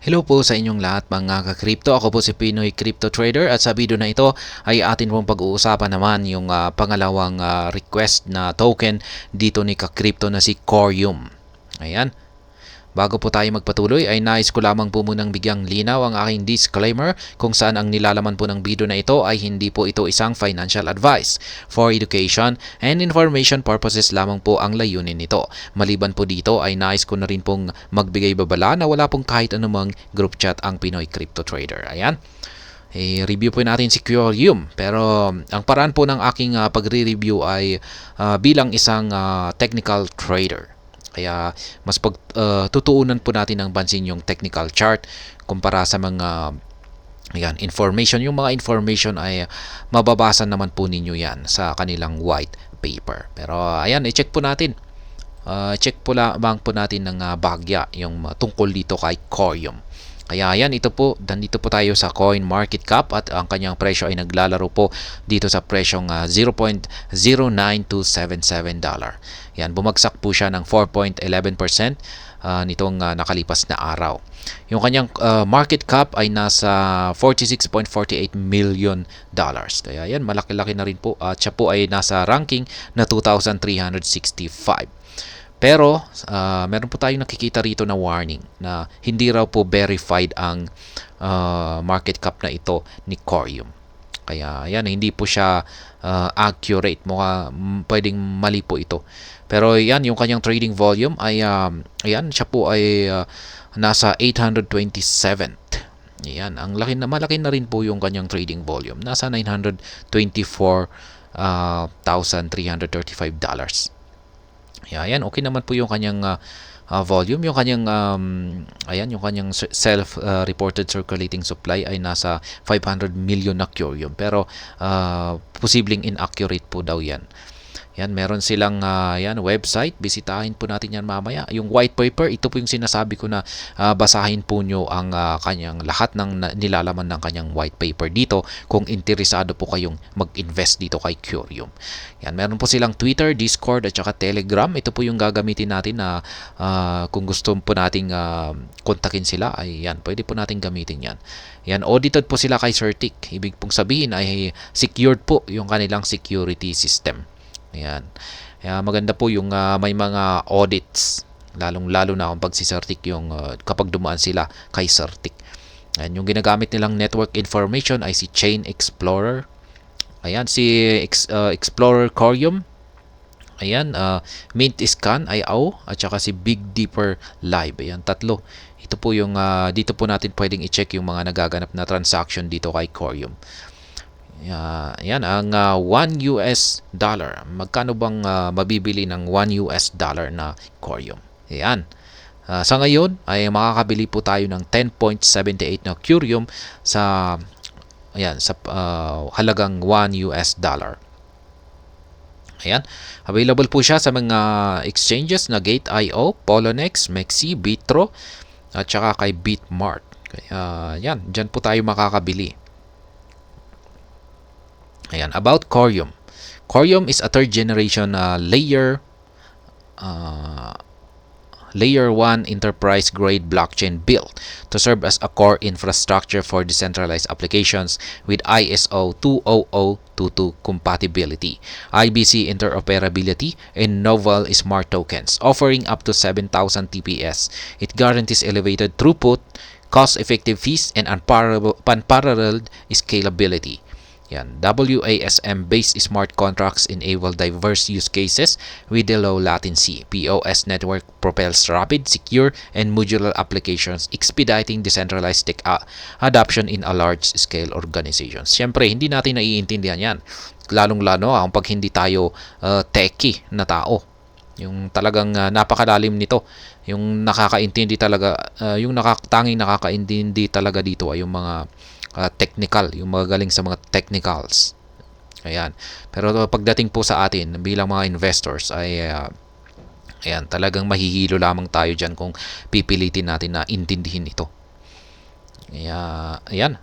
Hello po sa inyong lahat mga ka-crypto. Ako po si Pinoy Crypto Trader at sa video na ito ay atin pong pag-uusapan naman yung pangalawang request na token dito ni ka-crypto na si Corium. Ayan. Bago po tayo magpatuloy ay nais ko lamang po munang bigyang linaw ang aking disclaimer kung saan ang nilalaman po ng video na ito ay hindi po ito isang financial advice. For education and information purposes lamang po ang layunin nito. Maliban po dito ay nais ko na rin pong magbigay babala na wala pong kahit anumang group chat ang Pinoy Crypto Trader. Ayan. Review po natin si Curium. Pero ang paraan po ng aking pagre-review ay bilang isang technical trader. Kaya mas tutuunan po natin ng bansin yung technical chart kumpara sa mga information. Yung mga information ay mababasa naman po ninyo yan sa kanilang white paper. Pero ayan, i-check po natin. Check po lamang po natin ng bahagya yung tungkol dito kay Corium. Kaya yan, dandito po tayo sa coin market cap at ang kanyang presyo ay naglalaro po dito sa presyong $0.09277. Yan, bumagsak po siya ng 4.11% nitong nakalipas na araw. Yung kanyang market cap ay nasa $46.48 million. Kaya yan, malaki-laki na rin po at siya po ay nasa ranking na 2,365. Pero meron po tayong nakikita rito na warning na hindi raw po verified ang market cap na ito ni Corium. Kaya yan, hindi po siya accurate. Pwedeng mali po ito. Pero yan, yung kanyang trading volume ay ayan, siya po ay nasa 827th. Yan, malaki na rin po yung kanyang trading volume. Nasa $924,335. Ayan, okay naman po yung kanyang volume. Yung kanyang yung kanyang self-reported circulating supply ay nasa 500 million na Curium. Pero posibleng inaccurate po daw yan. Yan, meron silang website. Bisitahin po natin yan mamaya. Yung white paper, ito po yung sinasabi ko na basahin po nyo ang kanyang lahat ng nilalaman ng kanyang white paper dito kung interesado po kayong mag-invest dito kay Curium. Yan, meron po silang Twitter, Discord at saka Telegram. Ito po yung gagamitin natin na kung gusto po nating kontakin sila, ay yan, pwede po natin gamitin yan. Yan, audited po sila kay Certic. Ibig pong sabihin ay secured po yung kanilang security system. Ayan. Kaya maganda po yung may mga audits. Lalong-lalo na kung pag-Certic yung kapag dumaan sila kay Certic. Ayan, yung ginagamit nilang network information ay si Chain Explorer. Ayan, si Explorer Corium. Ayan, Mint Scan IO at saka si Big Dipper Live. Ayan, tatlo. Ito po yung dito po natin pwedeng i-check yung mga nagaganap na transaction dito kay Corium. Yan ang $1. Magkano bang mabibili ng $1 na Corium? Yan. Sa ngayon ay makakabili po tayo ng 10.78 na Curium sa halagang $1. Ayan. Available po siya sa mga exchanges na Gate.io, Poloniex, Mexi, Bitro at saka kay Bitmart. Kaya yan, dyan po tayo makakabili. Ayan, about Corium. Corium is a third generation layer 1 enterprise grade blockchain built to serve as a core infrastructure for decentralized applications with ISO 20022 compatibility, IBC interoperability, and novel smart tokens offering up to 7,000 TPS. It guarantees elevated throughput, cost-effective fees, and unparalleled scalability. Yan. WASM-based smart contracts enable diverse use cases with a low latency. POS network propels rapid, secure, and modular applications, expediting decentralized tech adoption in a large-scale organizations. Siyempre, hindi natin naiintindihan yan. Lalong-lalo ang pag hindi tayo techie na tao. Yung talagang napakalalim nito. Yung nakakaintindi talaga, yung tanging nakakaintindi talaga dito ay yung mga technical, yung mga galing sa mga technicals. Ayan. Pero pagdating po sa atin bilang mga investors ay ayan, talagang mahihilo lamang tayo dyan kung pipilitin natin na intindihin ito. Kaya, ayan.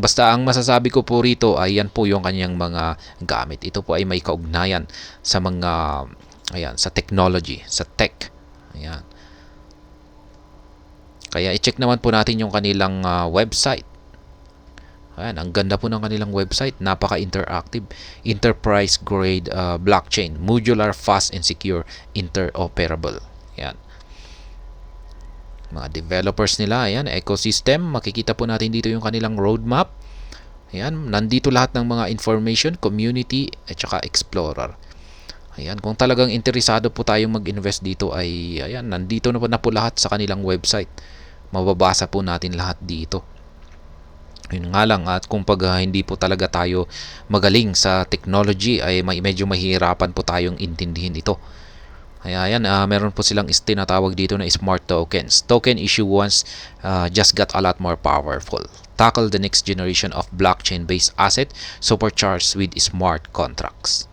Basta ang masasabi ko po rito ay yan po yung kanyang mga gamit. Ito po ay may kaugnayan sa mga, sa technology, sa tech. Ayan. Kaya i-check naman po natin yung kanilang website. Ayan, ang ganda po ng kanilang website, napaka-interactive, enterprise grade blockchain, modular, fast and secure, interoperable. Ayan. Mga developers nila, ayan, ecosystem, makikita po natin dito yung kanilang roadmap. Ayan, nandito lahat ng mga information, community, at saka explorer. Ayan, kung talagang interesado po tayong mag-invest dito ay, ayan, nandito na po lahat sa kanilang website. Mababasa po natin lahat dito. Yun nga lang, at kung hindi po talaga tayo magaling sa technology ay medyo mahirapan po tayong intindihin ito. Kaya yan, meron po silang tinatawag dito na smart tokens. Token issue once just got a lot more powerful. Tackle the next generation of blockchain-based asset supercharged with smart contracts.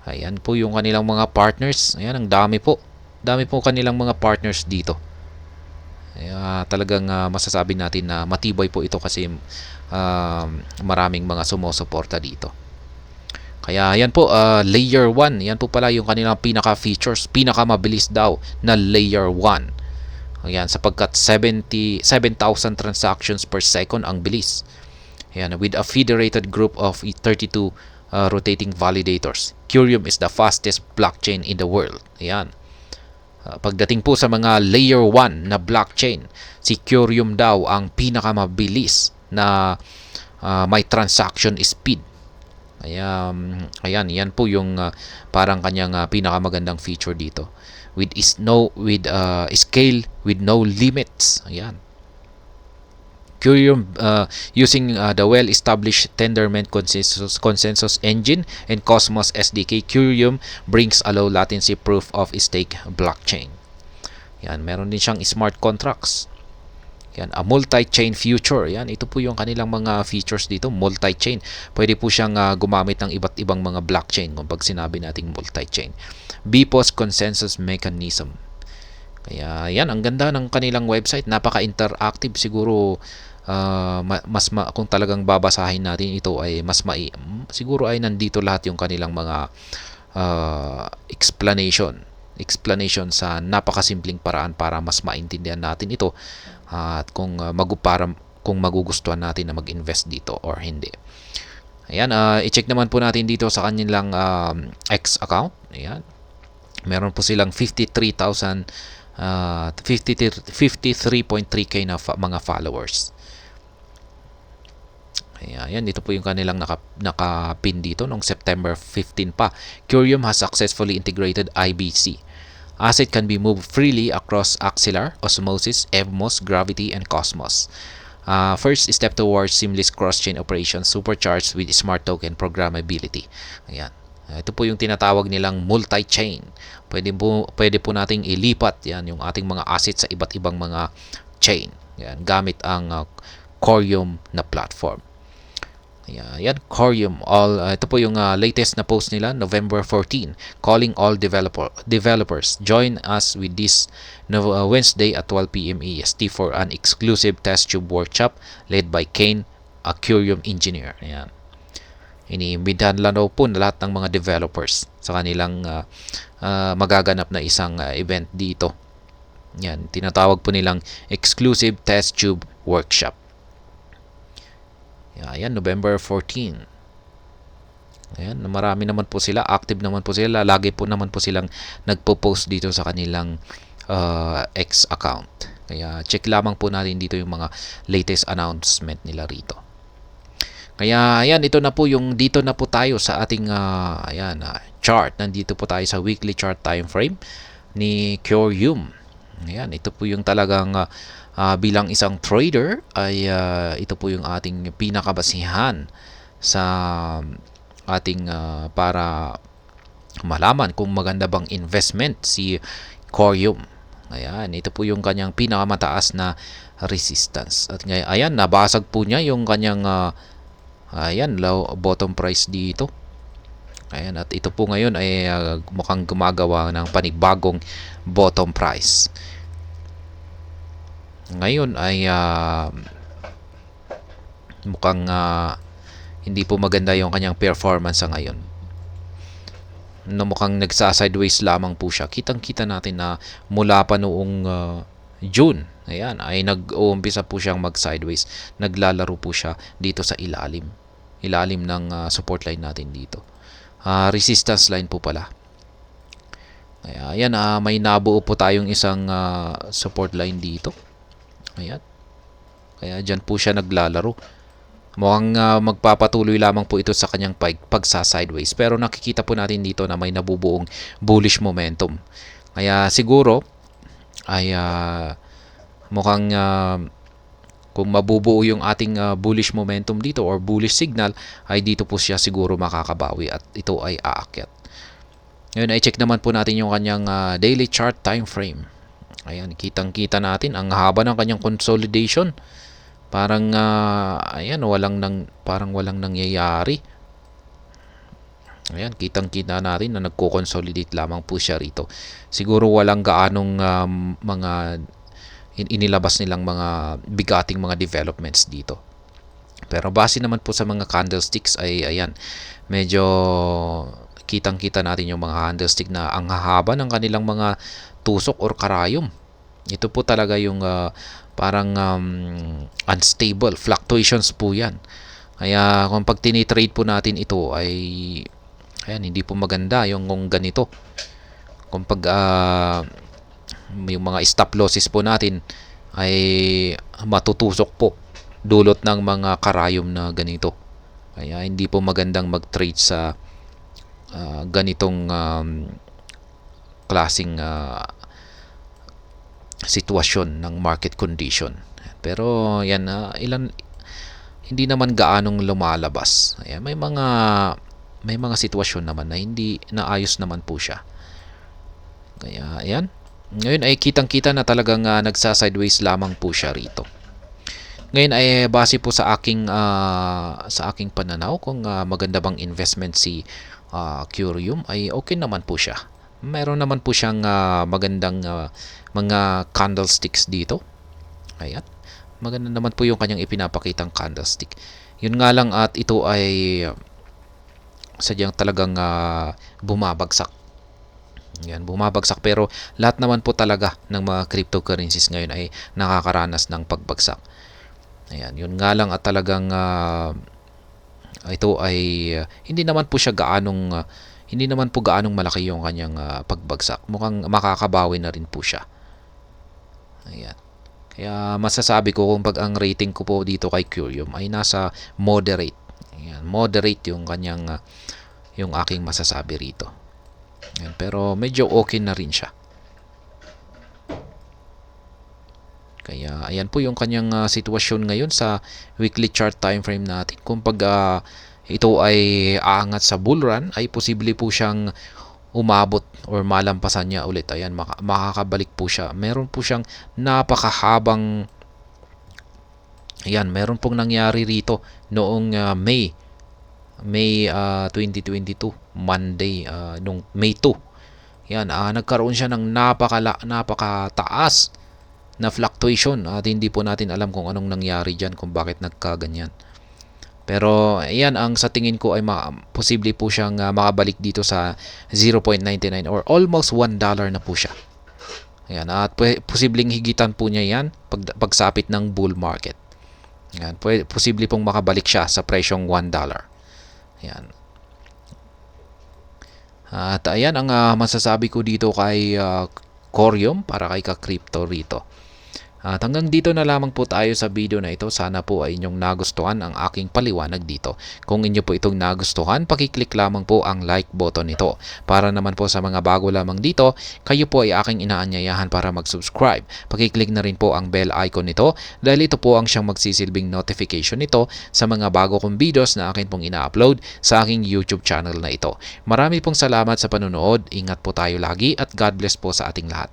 Ayan po yung kanilang mga partners. Ayan, ang dami po. Dami po kanilang mga partners dito. Kaya talagang masasabi natin na matibay po ito kasi maraming mga sumusuporta dito. Kaya yan po, layer 1. Yan po pala yung kanilang pinaka-features. Pinaka-mabilis daw na layer 1. Ayan, sapagkat 7,000 transactions per second ang bilis. Ayan, with a federated group of 32 rotating validators. Curium is the fastest blockchain in the world. Ayan. Pagdating po sa mga layer 1 na blockchain, si Curium daw ang pinakamabilis na may transaction speed. Ayan, yan po yung parang kanyang pinakamagandang feature dito. With scale with no limits. Ayan. Curium using the well-established Tendermint consensus engine and Cosmos SDK, Curium brings a low latency proof of stake blockchain. Yan, meron din siyang smart contracts. Yan, a multi-chain future. Yan, ito po yung kanilang mga features dito, multi-chain. Pwede po siyang gumamit ng iba't ibang mga blockchain kung pag sinabi nating multi-chain. BPOS consensus mechanism. Kaya yan, ang ganda ng kanilang website, napaka-interactive. Siguro kung talagang babasahin natin ito ay siguro ay nandito lahat yung kanilang mga explanation sa napakasimpleng paraan para mas maintindihan natin ito at kung magugustuhan natin na mag-invest dito or hindi. Ayan, i-check naman po natin dito sa kanilang X account. Ayan, meron po silang 53.3k na mga followers. Ayan, dito po yung kanilang nakapin dito noong September 15 pa. Curium has successfully integrated IBC. Asset can be moved freely across Axelar, Osmosis, Evmos, Gravity, and Cosmos. First step towards seamless cross-chain operations supercharged with smart token programmability. Ayan. Ito po yung tinatawag nilang multi-chain. Pwede po nating ilipat yan yung ating mga assets sa iba't ibang mga chain. Yan, gamit ang Curium na platform. Yan, Curium. Ito po yung latest na post nila, November 14, calling all developers. Join us with this Wednesday at 12 p.m. EST for an exclusive test tube workshop led by Kane, a Curium engineer. Ayan. Iniimbitahan lang daw po na lahat ng mga developers sa kanilang magaganap na isang event dito. Yan, tinatawag po nilang exclusive test tube workshop. Ayan, November 14. Ayan, marami naman po sila, active naman po sila, lagi po naman po silang nagpo-post dito sa kanilang X account. Kaya check lamang po natin dito yung mga latest announcement nila rito. Kaya ayan, dito na po tayo sa ating chart. Nandito po tayo sa weekly chart time frame ni Curium. Ayan, ito po yung talagang bilang isang trader ay ito po yung ating pinakabasihan sa ating para malaman kung maganda bang investment si Curium. Ayan, ito po yung kanyang pinakamataas na resistance. At ngayon, ayan, nabasag po niya yung kanyang low bottom price dito. Ayan, at ito po ngayon ay mukhang gumagawa ng panibagong bottom price. Ngayon ay mukhang hindi po maganda yung kanyang performance sa ngayon. Mukhang nagsa-sideways lamang po siya. Kitang-kita natin na mula pa noong June, ayan, ay nag-uumpisa po siyang mag-sideways. Naglalaro po siya dito sa ilalim ng support line natin dito. Resistance line po pala. Ayan, may nabuo po tayong isang support line dito. Ayan. Kaya dyan po siya naglalaro. Mukhang magpapatuloy lamang po ito sa kanyang pagsa-sideways. Pero nakikita po natin dito na may nabubuong bullish momentum. Kaya siguro ay mukhang kung mabubuo yung ating bullish momentum dito or bullish signal, ay dito po siya siguro makakabawi at ito ay aakyat. Ngayon ay check naman po natin yung kanyang daily chart time frame. Ayan, kitang-kita natin ang haba ng kanyang consolidation. Parang ayan, parang walang nangyayari. Ayan, kitang-kita natin na nagko-consolidate lamang po siya rito. Siguro walang gaanong mga inilabas nilang mga bigating mga developments dito. Pero base naman po sa mga candlesticks ay ayan, medyo kitang-kita natin yung mga candlestick na ang hahaba ng kanilang mga tusok or karayom. Ito po talaga yung parang unstable fluctuations po yan. Kaya kung pag tinitrade po natin ito ay ayan, hindi po maganda yung kung ganito. Kung pag yung mga stop losses po natin ay matutusok po dulot ng mga karayom na ganito. Kaya hindi po magandang mag-trade sa ganitong klaseng sitwasyon ng market condition. Pero yan, hindi naman gaanong lumalabas. Ayan, may mga sitwasyon naman na hindi naayos naman po siya. Kaya ayan, ngayon ay kitang-kita na talagang nagsa-sideways lamang po siya rito. Ngayon ay base po sa aking pananaw kung maganda bang investment si Curium, ay okay naman po siya. Meron naman po siyang magandang mga candlesticks dito. Ayan. Maganda naman po yung kanyang ipinapakitang candlestick. Yun nga lang at ito ay sadyang talagang bumabagsak. Yan, bumabagsak, pero lahat naman po talaga ng mga cryptocurrencies ngayon ay nakakaranas ng pagbagsak. Ayan, yun nga lang at talagang ito ay hindi naman po gaanong malaki yung kanyang pagbagsak. Mukhang makakabawi na rin po siya. Ayan. Kaya masasabi ko kung pag ang rating ko po dito kay Curium ay nasa moderate. Ayan, moderate yung kanyang yung aking masasabi rito. Ayan, pero medyo okay na rin siya. Kaya ayan po yung kanyang sitwasyon ngayon sa weekly chart time frame natin. Kung pag ito ay aangat sa bull run, ay posible po siyang umabot or malampasan niya ulit. Ayan, makakabalik po siya. Meron po siyang napakahabang meron pong nangyari rito noong May 2022, Monday, nung May 2. Yan, nagkaroon siya ng napakataas na fluctuation at hindi po natin alam kung anong nangyari dyan, kung bakit nagkaganyan. Pero ayan, ang sa tingin ko ay posible po siyang makabalik dito sa 0.99 or almost $1 na po siya. Ayan, at posibleng higitan po niya yan pagsapit ng bull market. Ayan, posible pong makabalik siya sa presyong $1. Ayan. At ayan ang masasabi ko dito kay Curium para kay ka-crypto rito. At hanggang dito na lamang po tayo sa video na ito. Sana po ay inyong nagustuhan ang aking paliwanag dito. Kung inyo po itong nagustuhan, pakiclick lamang po ang like button nito. Para naman po sa mga bago lamang dito, kayo po ay aking inaanyayahan para mag-subscribe. Pakiclick na rin po ang bell icon nito dahil ito po ang siyang magsisilbing notification nito sa mga bago kong videos na akin pong ina-upload sa aking YouTube channel na ito. Marami pong salamat sa panonood. Ingat po tayo lagi at God bless po sa ating lahat.